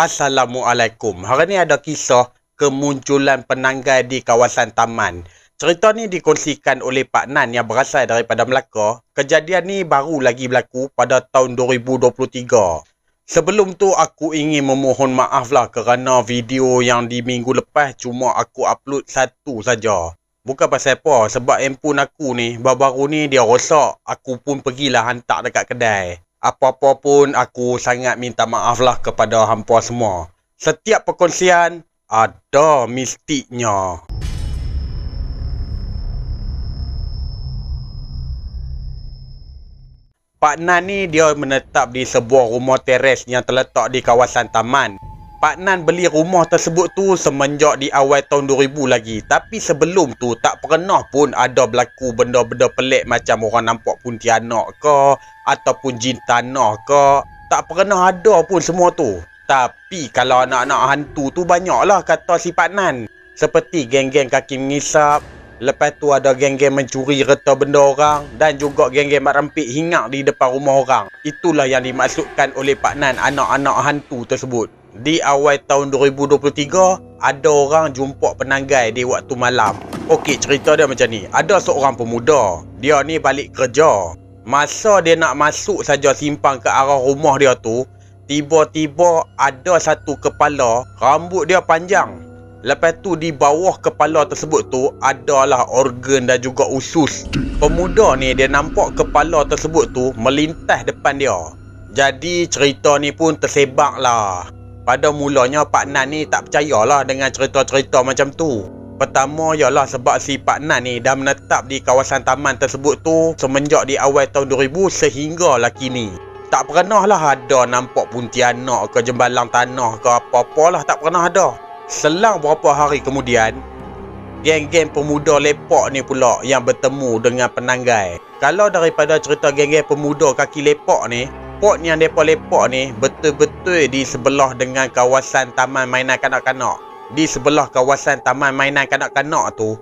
Assalamualaikum. Hari ni ada kisah kemunculan penanggai di kawasan taman. Cerita ni dikongsikan oleh Pak Nan yang berasal daripada Melaka. Kejadian ni baru lagi berlaku pada tahun 2023. Sebelum tu aku ingin memohon maaf lah kerana video yang di minggu lepas cuma aku upload satu saja. Bukan pasal apa, sebab handphone aku ni baru-baru ni dia rosak. Aku pun pergilah hantar dekat kedai. Apa-apa pun aku sangat minta maaf lah kepada hampa semua. Setiap perkongsian ada mistiknya. Pak Nan ni dia menetap di sebuah rumah teres yang terletak di kawasan taman. Pak Nan beli rumah tersebut tu semenjak di awal tahun 2000 lagi. Tapi sebelum tu tak pernah pun ada berlaku benda-benda pelik macam orang nampak Pontianak ke ataupun jin tanah ke. Tak pernah ada pun semua tu. Tapi kalau anak-anak hantu tu banyaklah kata si Pak Nan. Seperti geng-geng kaki mengisap. Lepas tu ada geng-geng mencuri reta benda orang. Dan juga geng-geng mat rempit hinggap di depan rumah orang. Itulah yang dimaksudkan oleh Pak Nan anak-anak hantu tersebut. Di awal tahun 2023, ada orang jumpa penanggai di waktu malam. Okey, cerita dia macam ni. Ada seorang pemuda. Dia ni balik kerja. Masa dia nak masuk saja simpang ke arah rumah dia tu, tiba-tiba ada satu kepala, rambut dia panjang. Lepas tu di bawah kepala tersebut tu adalah organ dan juga usus. Pemuda ni dia nampak kepala tersebut tu melintas depan dia. Jadi cerita ni pun tersebar lah. Pada mulanya Pak Nan ni tak percayalah dengan cerita-cerita macam tu. Pertama ialah sebab si Pak Nan ni dah menetap di kawasan taman tersebut tu semenjak di awal tahun 2000 sehinggalah kini. Tak pernah lah ada nampak Pontianak ke jembalang tanah ke apa-apalah, tak pernah ada. Selang beberapa hari kemudian, geng-geng pemuda lepak ni pula yang bertemu dengan penanggai. Kalau daripada cerita geng-geng pemuda kaki lepak ni, spot yang mereka lepak ni betul-betul di sebelah dengan kawasan taman mainan kanak-kanak. Di sebelah kawasan taman mainan kanak-kanak tu,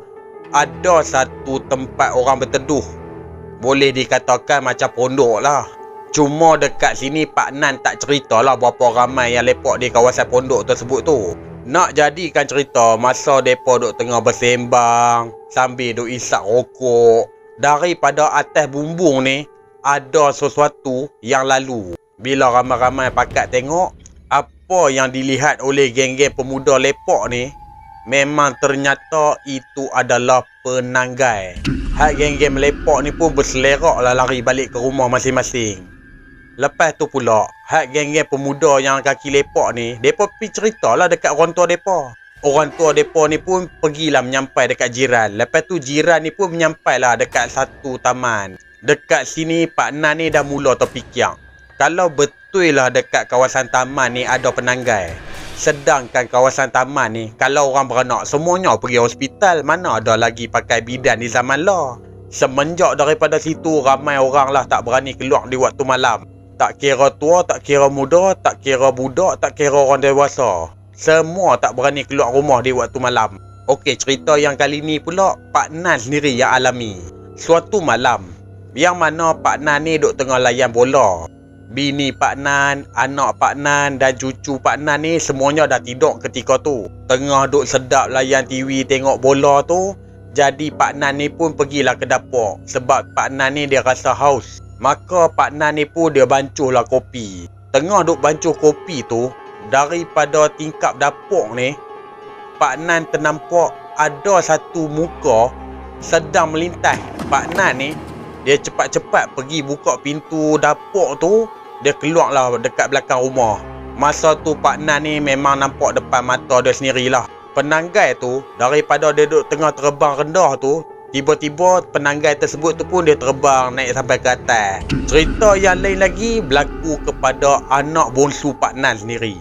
ada satu tempat orang berteduh. Boleh dikatakan macam pondok lah. Cuma dekat sini Pak Nan tak ceritalah berapa ramai yang lepak di kawasan pondok tersebut tu. Nak jadikan cerita masa mereka duk tengah bersembang sambil duk isap rokok. Daripada atas bumbung ni ada sesuatu yang lalu. Bila ramai-ramai pakat tengok, apa yang dilihat oleh geng-geng pemuda lepak ni memang ternyata itu adalah penanggai. Hak geng-geng lepak ni pun berselerak lah lari balik ke rumah masing-masing. Lepas tu pula, hak geng-geng pemuda yang kaki lepak ni, mereka pergi cerita lah dekat orang tua mereka. Orang tua mereka ni pun pergilah menyampai dekat jiran. Lepas tu jiran ni pun menyampai lah dekat satu taman. Dekat sini Pak Nan ni dah mula terfikir. Kalau betul lah dekat kawasan taman ni ada penanggai. Sedangkan kawasan taman ni, kalau orang beranak semuanya pergi hospital, mana ada lagi pakai bidan di zaman lah. Semenjak daripada situ, ramai orang lah tak berani keluar di waktu malam. Tak kira tua, tak kira muda, tak kira budak, tak kira orang dewasa. Semua tak berani keluar rumah di waktu malam. Okey, cerita yang kali ni pula Pak Nan sendiri yang alami. Suatu malam, yang mana Pak Nan ni duk tengah layan bola. Bini Pak Nan, anak Pak Nan dan cucu Pak Nan ni semuanya dah tidur ketika tu. Tengah duk sedap layan TV tengok bola tu. Jadi Pak Nan ni pun pergilah ke dapur. Sebab Pak Nan ni dia rasa haus. Maka Pak Nan ni pun dia bancuhlah kopi. Tengah duk bancuh kopi tu, daripada tingkap dapur ni, Pak Nan ternampak ada satu muka sedang melintas. Pak Nan ni dia cepat-cepat pergi buka pintu dapur tu. Dia keluarlah dekat belakang rumah. Masa tu Pak Nan ni memang nampak depan mata dia sendirilah. Penanggai tu, daripada dia duduk tengah terbang rendah tu, tiba-tiba penanggai tersebut tu pun dia terbang naik sampai ke atas. Cerita yang lain lagi berlaku kepada anak bongsu Pak Nan sendiri.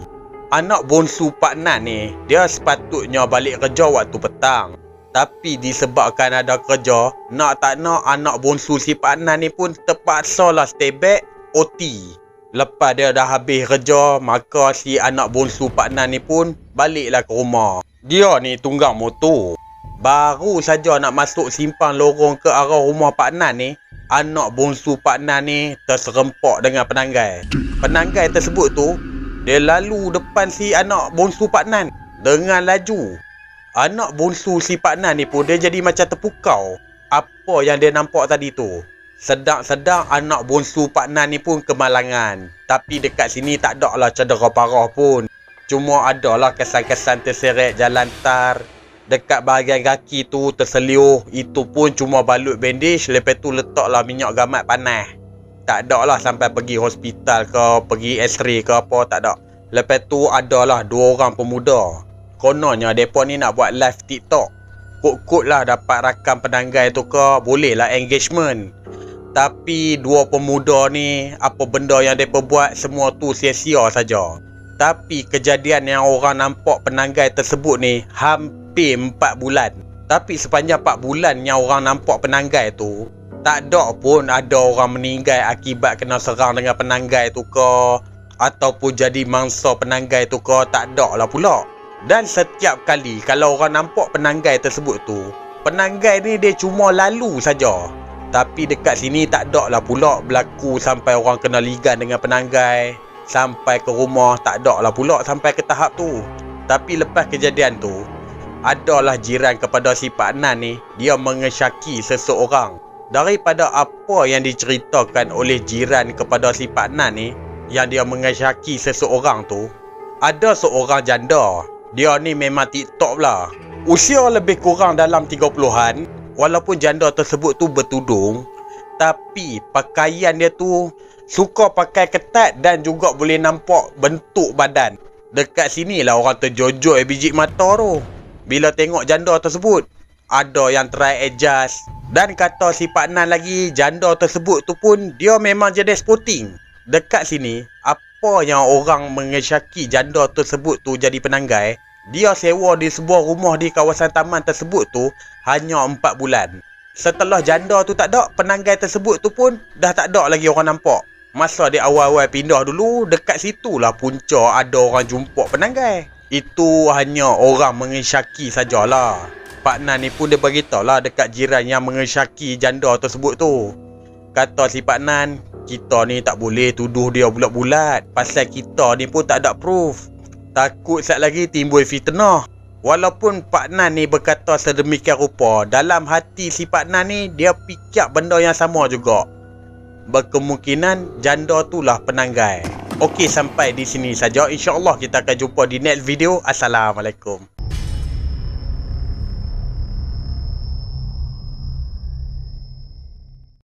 Anak bongsu Pak Nan ni, dia sepatutnya balik kerja waktu petang. Tapi disebabkan ada kerja, nak tak nak anak bongsu si Pak Nan ni pun terpaksa lah stay back OT. Lepas dia dah habis kerja, maka si anak bongsu Pak Nan ni pun baliklah ke rumah. Dia ni tunggang motor. Baru saja nak masuk simpang lorong ke arah rumah Pak Nan ni, anak bongsu Pak Nan ni terserempak dengan penanggai. Penanggai tersebut tu, dia lalu depan si anak bongsu Pak Nan dengan laju. Anak bongsu si Pak Nan ni pun dia jadi macam terpukau. Apa yang dia nampak tadi tu? Sedang-sedang anak bongsu Pak Nan ni pun kemalangan. Tapi dekat sini tak ada lah cedera parah pun. Cuma ada lah kesan-kesan terseret jalan tar. Dekat bahagian kaki tu terseliuh. Itu pun cuma balut bandage. Lepas tu letaklah minyak gamat panas. Tak ada lah sampai pergi hospital ke, pergi x-ray ke apa, tak ada. Lepas tu adalah 2 orang pemuda. Kononnya mereka ni nak buat live TikTok. Kut-kut lah dapat rakam penanggai tu ke, boleh lah engagement. Tapi 2 pemuda ni, apa benda yang mereka buat, semua tu sia-sia saja. Tapi kejadian yang orang nampak penanggai tersebut ni hampir 4 bulan. Tapi sepanjang 4 bulan yang orang nampak penanggai tu, tak ada pun ada orang meninggal akibat kena serang dengan penanggai tu ke, ataupun jadi mangsa penanggai tu ke, tak ada lah pula. Dan setiap kali kalau orang nampak penanggai tersebut tu, penanggai ni dia cuma lalu saja. Tapi dekat sini tak ada lah pula berlaku sampai orang kena ligan dengan penanggai, sampai ke rumah, tak ada lah pula sampai ke tahap tu. Tapi lepas kejadian tu, adalah jiran kepada si Pak Nan ni, dia mengesyaki seseorang. Daripada apa yang diceritakan oleh jiran kepada si Pak Nan ni, yang dia mengesyaki seseorang tu, ada seorang janda. Dia ni memang TikTok lah. Usia lebih kurang dalam 30-an. Walaupun janda tersebut tu bertudung, tapi pakaian dia tu suka pakai ketat dan juga boleh nampak bentuk badan. Dekat sini lah orang terjojok biji mata tu bila tengok janda tersebut. Ada yang try adjust. Dan kata si Pak Nan lagi, janda tersebut tu pun dia memang jadi sporting. Dekat sini, apa yang orang mengesyaki janda tersebut tu jadi penanggai, dia sewa di sebuah rumah di kawasan taman tersebut tu hanya 4 bulan. Setelah janda tu tak ada, penanggai tersebut tu pun dah tak ada lagi orang nampak. Masa dia awal-awal pindah dulu, dekat situlah punca ada orang jumpa penanggai. Itu hanya orang mengesyaki sajalah. Pak Nan ni pun dia beritahu lah dekat jiran yang mengesyaki janda tersebut tu. Kata si Pak Nan, kita ni tak boleh tuduh dia bulat-bulat, pasal kita ni pun tak ada proof. Takut sat lagi timbul fitnah. Walaupun Pak Nan ni berkata sedemikian rupa, dalam hati si Pak Nan ni dia fikir benda yang sama juga. Berkemungkinan janda tu lah penanggai. Okey, sampai di sini saja. InsyaAllah kita akan jumpa di next video. Assalamualaikum.